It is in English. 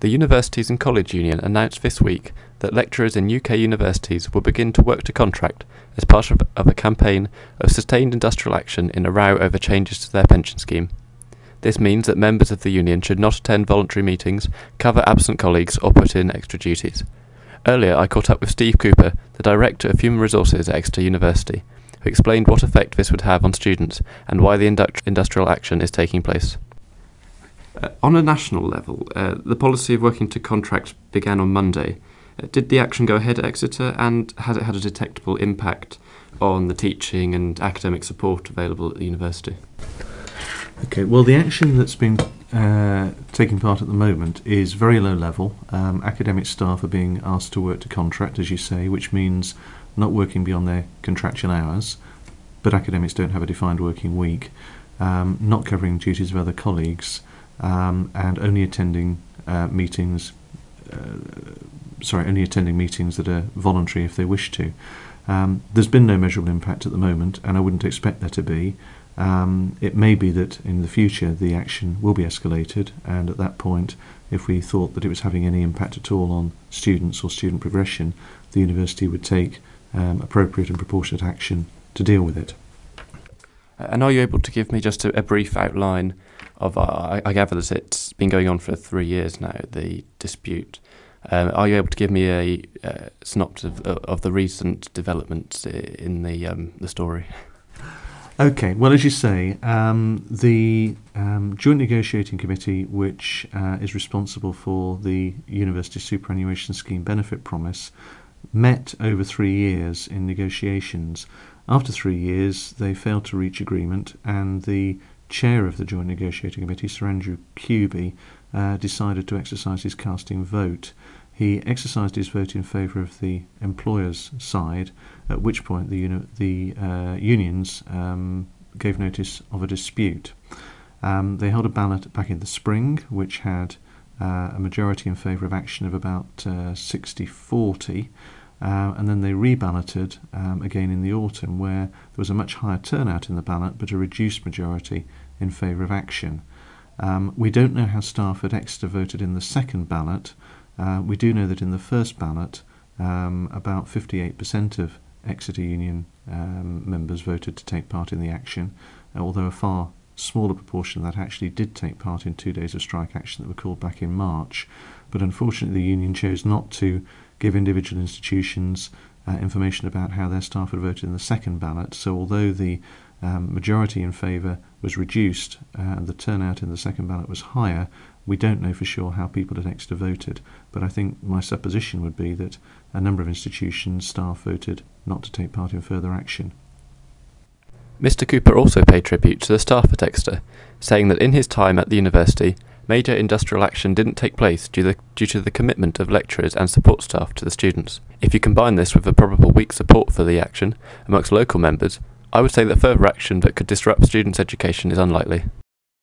The Universities and College Union announced this week that lecturers in UK universities will begin to work to contract as part of a campaign of sustained industrial action in a row over changes to their pension scheme. This means that members of the union should not attend voluntary meetings, cover absent colleagues or put in extra duties. Earlier I caught up with Steve Cooper, the Director of Human Resources at Exeter University, who explained what effect this would have on students and why the industrial action is taking place. On a national level, the policy of working to contract began on Monday. Did the action go ahead at Exeter, and has it had a detectable impact on the teaching and academic support available at the university? Okay, well, the action that's been taking part at the moment is very low level. Academic staff are being asked to work to contract, as you say, which means not working beyond their contractual hours, but academics don't have a defined working week, not covering duties of other colleagues, and only attending meetings that are voluntary if they wish to. There's been no measurable impact at the moment, and I wouldn't expect there to be. It may be that in the future the action will be escalated, and at that point, if we thought that it was having any impact at all on students or student progression, the university would take appropriate and proportionate action to deal with it. And are you able to give me just a brief outline of, I gather that it's been going on for 3 years now, the dispute. Are you able to give me a synopsis of the recent developments in the story? Okay, well, as you say, the Joint Negotiating Committee, which is responsible for the University Superannuation Scheme Benefit Promise, met over 3 years in negotiations. After 3 years, they failed to reach agreement, and the chair of the Joint Negotiating Committee, Sir Andrew Cuby, decided to exercise his casting vote. He exercised his vote in favour of the employer's side, at which point the unions gave notice of a dispute. They held a ballot back in the spring, which had a majority in favour of action of about 60-40, and then they reballoted again in the autumn, where there was a much higher turnout in the ballot but a reduced majority in favour of action. We don't know how staff at Exeter voted in the second ballot. We do know that in the first ballot, about 58% of Exeter Union members voted to take part in the action, although a far smaller proportion of that actually did take part in 2 days of strike action that were called back in March. But unfortunately the union chose not to give individual institutions information about how their staff had voted in the second ballot, so although the majority in favour was reduced and the turnout in the second ballot was higher, we don't know for sure how people at Exeter voted, but I think my supposition would be that a number of institutions' staff voted not to take part in further action. Mr. Cooper also paid tribute to the staff at Exeter, saying that in his time at the university, major industrial action didn't take place due to the commitment of lecturers and support staff to the students. If you combine this with the probable weak support for the action amongst local members, I would say that further action that could disrupt students' education is unlikely.